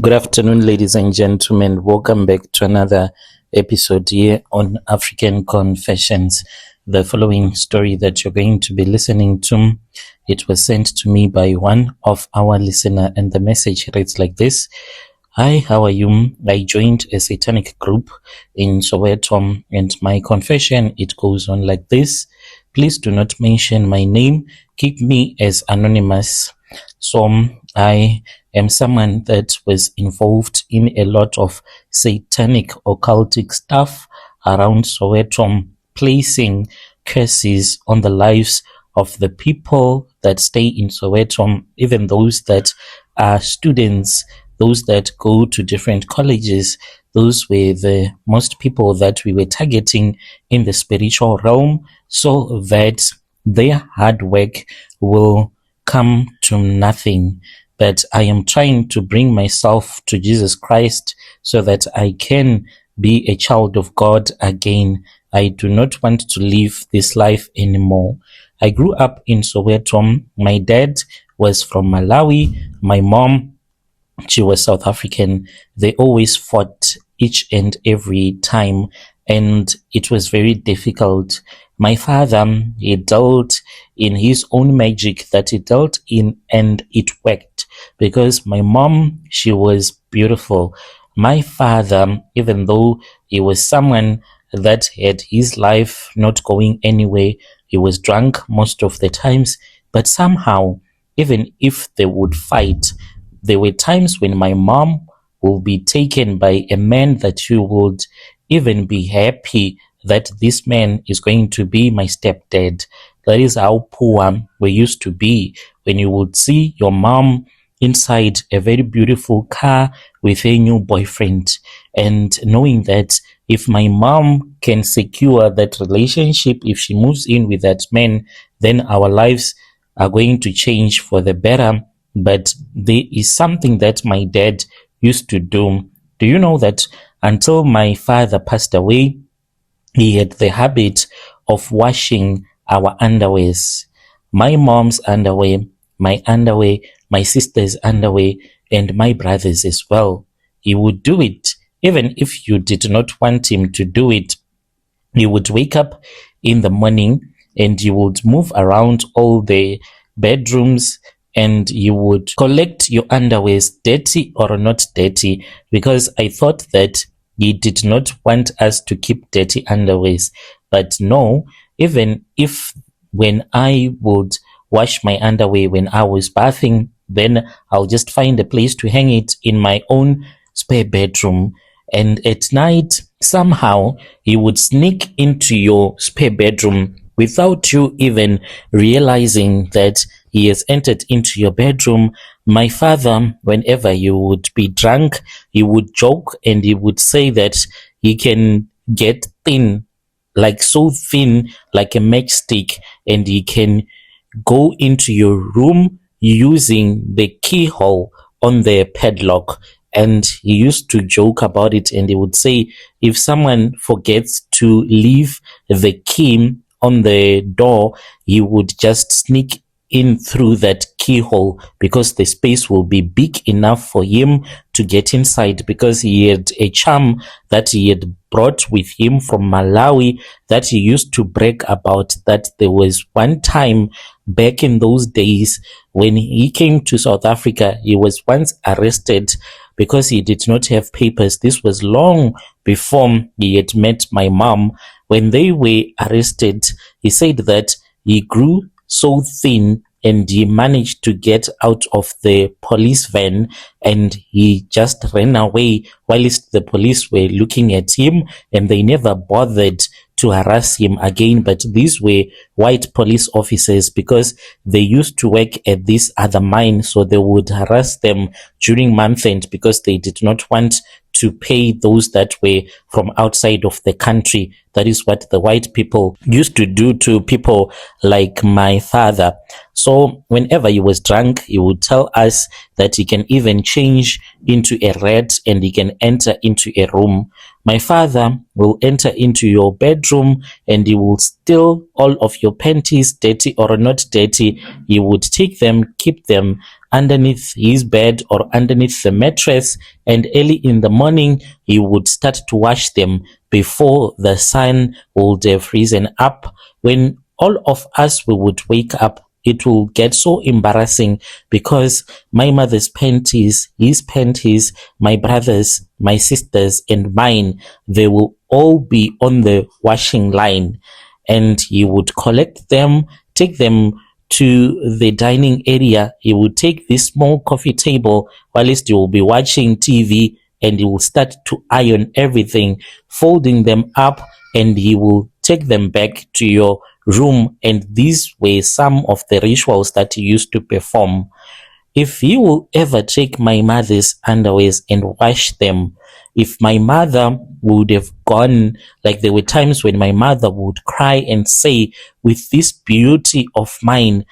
Good afternoon, ladies and gentlemen. Welcome back to another episode here on African Confessions. The following story that you're going to be listening to, it was sent to me by one of our listener, and the message reads like this. Hi, how are you? I joined a satanic group in Soweto, and my confession, it goes on like this. Please do not mention my name. Keep me as anonymous. So I am someone that was involved in a lot of satanic occultic stuff around Soweto, placing curses on the lives of the people that stay in Soweto, even those that are students, those that go to different colleges. Those were the most people that we were targeting in the spiritual realm, so that their hard work will come to nothing. But I am trying to bring myself to Jesus Christ so that I can be a child of God again. I do not want to live this life anymore. I grew up in Soweto. My dad was from Malawi. My mom, she was South African. They always fought each and every time, and it was very difficult. My father, he dealt in his own magic that he dealt in, and it worked because my mom, she was beautiful. My father, even though he was someone that had his life not going anywhere, he was drunk most of the times, but somehow, even if they would fight, there were times when my mom will be taken by a man that she would even be happy that this man is going to be my stepdad. That is how poor we used to be, when you would see your mom inside a very beautiful car with a new boyfriend, and knowing that if my mom can secure that relationship, if she moves in with that man, then our lives are going to change for the better. But there is something that my dad used to do. Do you know that until my father passed away, he had the habit of washing our underwears, my mom's underwear, my underwear, my sister's underwear, and my brother's as well. He would do it even if you did not want him to do it. He would wake up in the morning and he would move around all the bedrooms, and you would collect your underwears, dirty or not dirty, because I thought that he did not want us to keep dirty underwears. But no, even if when I would wash my underwear when I was bathing, then I'll just find a place to hang it in my own spare bedroom. And at night, somehow, he would sneak into your spare bedroom without you even realizing that he has entered into your bedroom. My father, whenever you would be drunk, he would joke and he would say that he can get thin, like so thin, like a matchstick, and he can go into your room using the keyhole on the padlock. And he used to joke about it, and he would say if someone forgets to leave the key on the door, he would just sneak in through that keyhole, because the space will be big enough for him to get inside, because he had a charm that he had brought with him from Malawi that he used to brag about, that there was one time back in those days when he came to South Africa, he was once arrested because he did not have papers. This was long before he had met my mom. When they were arrested, he said that he grew so thin and he managed to get out of the police van, and he just ran away whilst the police were looking at him, and they never bothered to harass him again. But these were white police officers, because they used to work at this other mine, so they would harass them during month end because they did not want to pay those that were from outside of the country. That is what the white people used to do to people like my father. So whenever he was drunk, he would tell us that he can even change into a rat and he can enter into a room. My father will enter into your bedroom and he will steal all of your panties, dirty or not dirty. He would take them, keep them underneath his bed or underneath the mattress, and early in the morning he would start to wash them before the sun would have risen up. When all of us we would wake up, it will get so embarrassing because my mother's panties, his panties, my brothers, my sisters, and mine, they will all be on the washing line. And he would collect them, take them to the dining area. He would take this small coffee table whilst he will be watching TV, and he will start to iron everything, folding them up, and he will take them back to your room. And these were some of the rituals that he used to perform. If you will ever take my mother's underwears and wash them, if my mother would have gone, like there were times when my mother would cry and say, with this beauty of mine,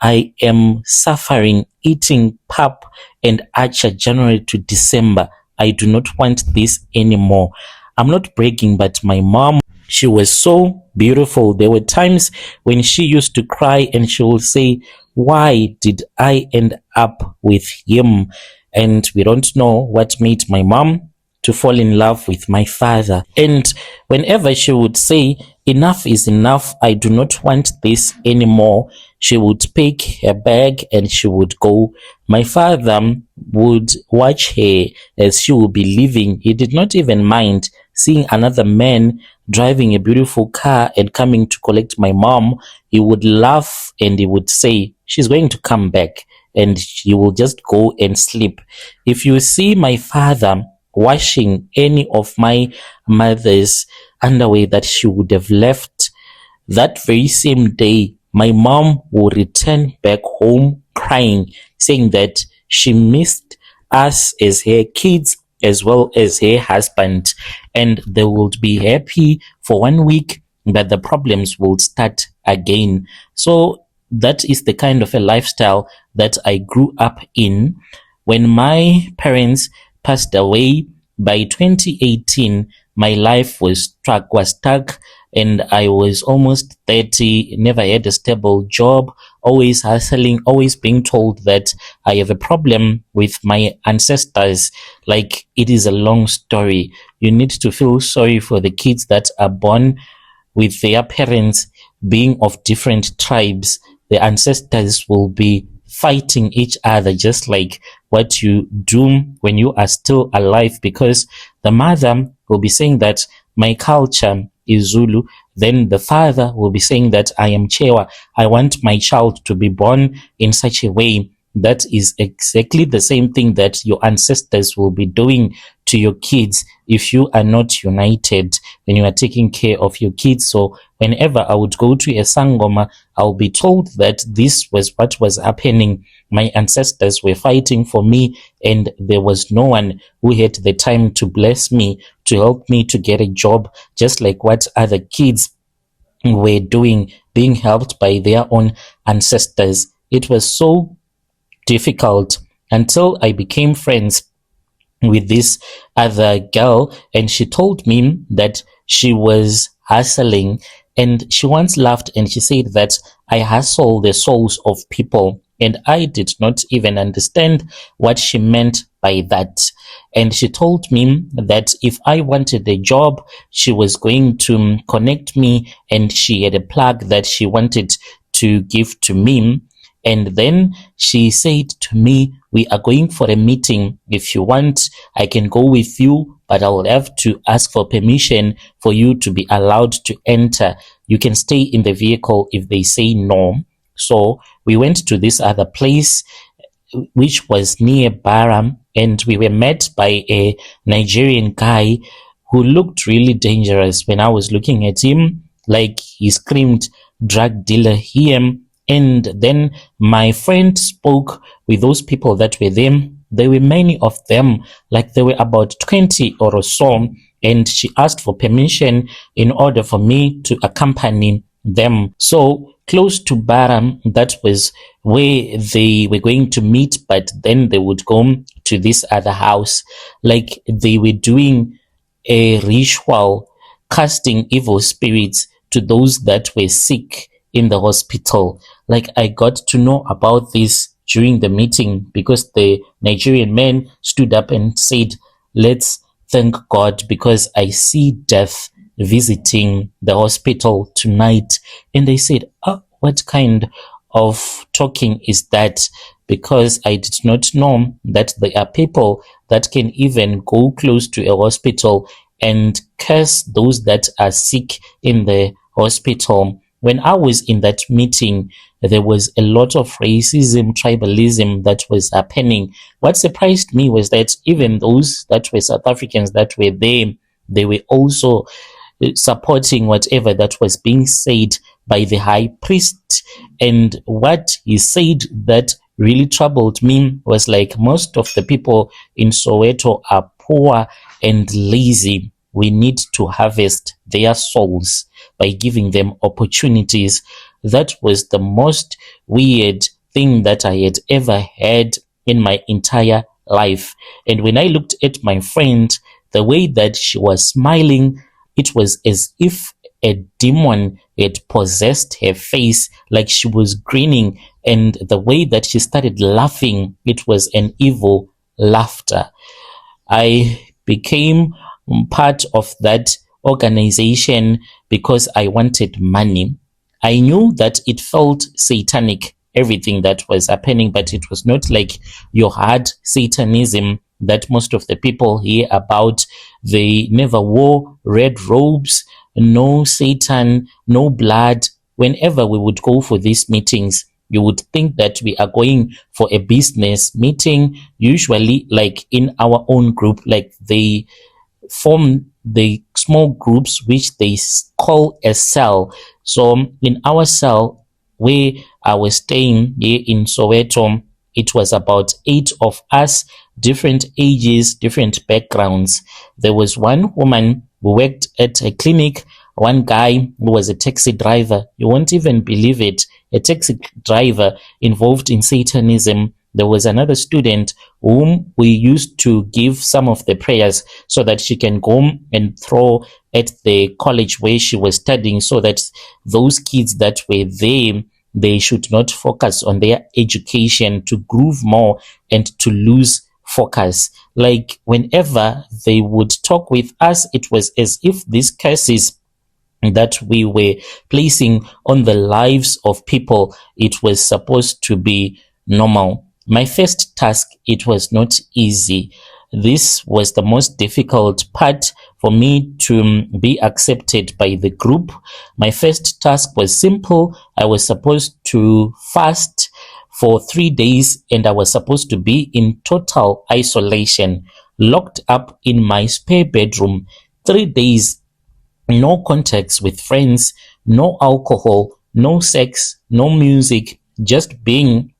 I am suffering, eating pap and archer January to December. I do not want this anymore. I'm not bragging, but my mom, she was so beautiful. There were times when she used to cry and she would say, why did I end up with him? And we don't know what made my mom to fall in love with my father. And whenever she would say, enough is enough, I do not want this anymore, she would pick her bag and she would go. My father would watch her as she would be leaving. He did not even mind seeing another man driving a beautiful car and coming to collect my mom. He would laugh and he would say, she's going to come back, and he will just go and sleep. If you see my father washing any of my mother's underwear that she would have left, that very same day, my mom will return back home crying, saying that she missed us as her kids as well as her husband, and they would be happy for 1 week, but the problems will start again. So that is the kind of a lifestyle that I grew up in. When my parents passed away by 2018, my life was stuck, and I was almost 30, never had a stable job, always hustling, always being told that I have a problem with my ancestors. Like, it is a long story. You need to feel sorry for the kids that are born with their parents being of different tribes. The ancestors will be fighting each other, just like what you do when you are still alive, because the mother will be saying that my culture is Zulu, then the father will be saying that I am Chewa. I want my child to be born in such a way. That is exactly the same thing that your ancestors will be doing to your kids if you are not united when you are taking care of your kids. So whenever I would go to a sangoma, I'll be told that this was what was happening. My ancestors were fighting for me, and there was no one who had the time to bless me, to help me to get a job, just like what other kids were doing, being helped by their own ancestors. It was so difficult until I became friends with this other girl, and she told me that she was hustling, and she once laughed and she said that I hustle the souls of people, and I did not even understand what she meant by that. And she told me that if I wanted a job, she was going to connect me, and she had a plug that she wanted to give to me. And then she said to me, we are going for a meeting. If you want, I can go with you, but I will have to ask for permission for you to be allowed to enter. You can stay in the vehicle if they say no. So we went to this other place, which was near Baram, and we were met by a Nigerian guy who looked really dangerous. When I was looking at him, like, he screamed drug dealer here. And then my friend spoke with those people that were there. There were many of them, like there were about 20 or so, and she asked for permission in order for me to accompany them. So close to Baram, that was where they were going to meet, but then they would go to this other house, like they were doing a ritual, casting evil spirits to those that were sick in the hospital. Like, I got to know about this during the meeting, because the Nigerian man stood up and said, "Let's thank God because I see death visiting the hospital tonight." And I said, "Oh, what kind of talking is that?" Because I did not know that there are people that can even go close to a hospital and curse those that are sick in the hospital. When I was in that meeting, there was a lot of racism, tribalism that was happening. What surprised me was that even those that were South Africans that were there, they were also supporting whatever that was being said by the high priest. And what he said that really troubled me was like, most of the people in Soweto are poor and lazy. We need to harvest their souls by giving them opportunities. That was the most weird thing that I had ever heard in my entire life. And when I looked at my friend, the way that she was smiling, it was as if a demon had possessed her face, like she was grinning, and the way that she started laughing, it was an evil laughter. I became part of that organization because I wanted money. I knew that it felt satanic, everything that was happening, but it was not like your hard Satanism that most of the people hear about. They never wore red robes, no Satan, no blood. Whenever we would go for these meetings, you would think that we are going for a business meeting, usually like in our own group, like they form the small groups which they call a cell. So in our cell where I was staying here in Soweto, it was about 8 of us, different ages, different backgrounds. There was one woman who worked at a clinic, one guy who was a taxi driver. You won't even believe it, a taxi driver involved in Satanism. There was another student whom we used to give some of the prayers so that she can go and throw at the college where she was studying, so that those kids that were there, they should not focus on their education, to groove more and to lose focus. Like whenever they would talk with us, it was as if these curses that we were placing on the lives of people, it was supposed to be normal. My first task, it was not easy. This was the most difficult part for me to be accepted by the group. My first task was simple. I was supposed to fast for 3 days, and I was supposed to be in total isolation, locked up in my spare bedroom. 3 days, no contacts with friends, no alcohol, no sex, no music, just being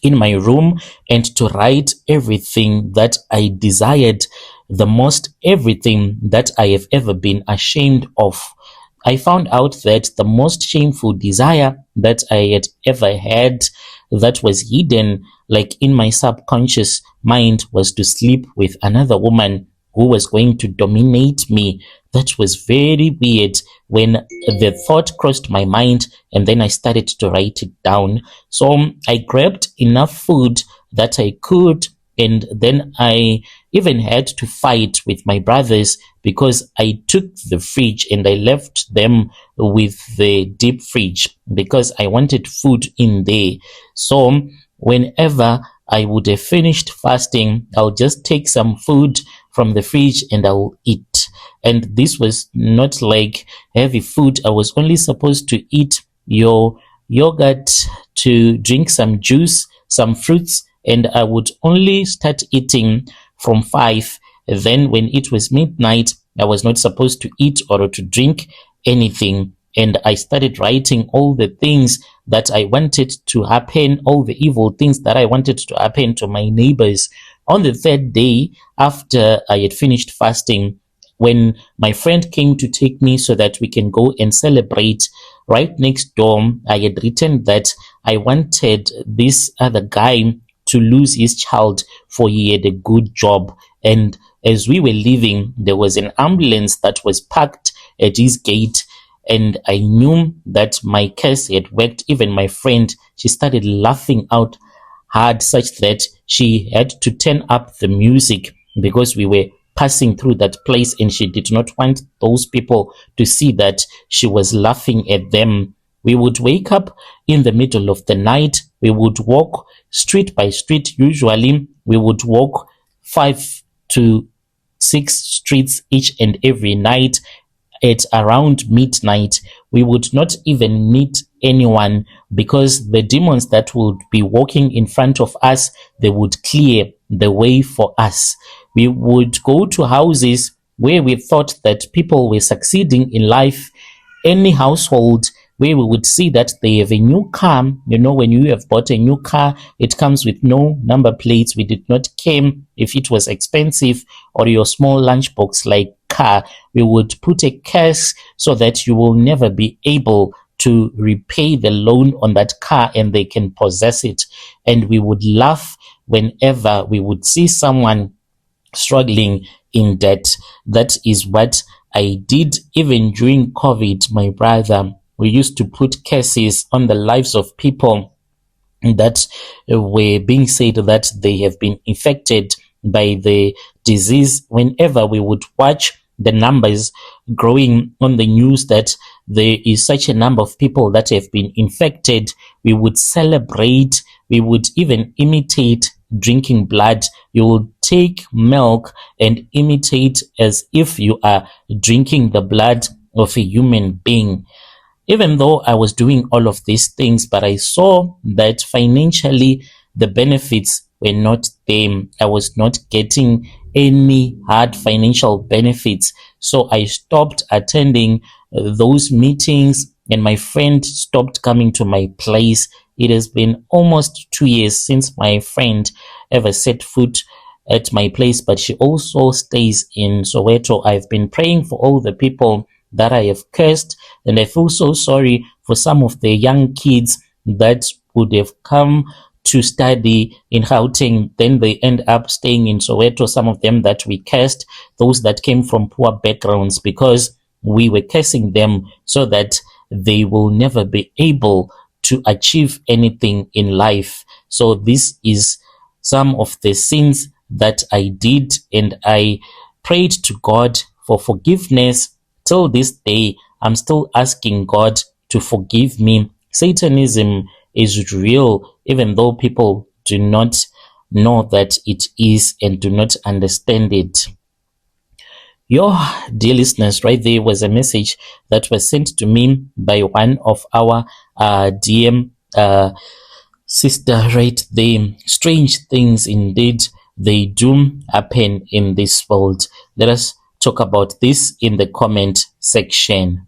in my room and to write everything that I desired the most, everything that I have ever been ashamed of. I found out that the most shameful desire that I had ever had, that was hidden like in my subconscious mind, was to sleep with another woman who was going to dominate me. That was very weird when the thought crossed my mind, and then I started to write it down. So I grabbed enough food that I could, and then I even had to fight with my brothers because I took the fridge and I left them with the deep fridge because I wanted food in there. So whenever I would have finished fasting, I'll just take some food from the fridge and I'll eat. And this was not like heavy food. I was only supposed to eat your yogurt, to drink some juice, some fruits, and I would only start eating from 5. Then when it was midnight, I was not supposed to eat or to drink anything. And I started writing all the things that I wanted to happen, all the evil things that I wanted to happen to my neighbors. On the 3rd day, after I had finished fasting, when my friend came to take me so that we can go and celebrate, right next door, I had written that I wanted this other guy to lose his child, for he had a good job. And as we were leaving, there was an ambulance that was parked at his gate, and I knew that my curse had worked. Even my friend, she started laughing out hard such that she had to turn up the music because we were passing through that place and she did not want those people to see that she was laughing at them. We would wake up in the middle of the night. We would walk street by street. Usually we would walk 5 to 6 streets each and every night. At around midnight, we would not even meet anyone because the demons that would be walking in front of us, they would clear the way for us. We would go to houses where we thought that people were succeeding in life. Any household where we would see that they have a new car. When you have bought a new car, it comes with no number plates. We did not care if it was expensive or your small lunchbox like car. We would put a curse so that you will never be able to repay the loan on that car and they can possess it. And we would laugh whenever we would see someone struggling in debt. That is what I did even during COVID, my brother. We used to put curses on the lives of people that were being said that they have been infected by the disease. Whenever we would watch the numbers growing on the news that there is such a number of people that have been infected, we would celebrate. We would even imitate drinking blood. You would take milk and imitate as if you are drinking the blood of a human being. Even though I was doing all of these things, but I saw that financially the benefits were not there. I was not getting any hard financial benefits. So I stopped attending those meetings and my friend stopped coming to my place. It has been almost 2 years since my friend ever set foot at my place, but she also stays in Soweto. I've been praying for all the people that I have cursed, and I feel so sorry for some of the young kids that would have come to study in Gauteng, then they end up staying in Soweto. Some of them that we cursed, those that came from poor backgrounds, because we were cursing them so that they will never be able to achieve anything in life. So this is some of the sins that I did, and I prayed to God for forgiveness. Till this day, I'm still asking God to forgive me. Satanism is real, even though people do not know that it is and do not understand it. Your dear listeners, right there was a message that was sent to me by one of our DM sister right there. Strange things indeed, they do happen in this world. Let us talk about this in the comment section.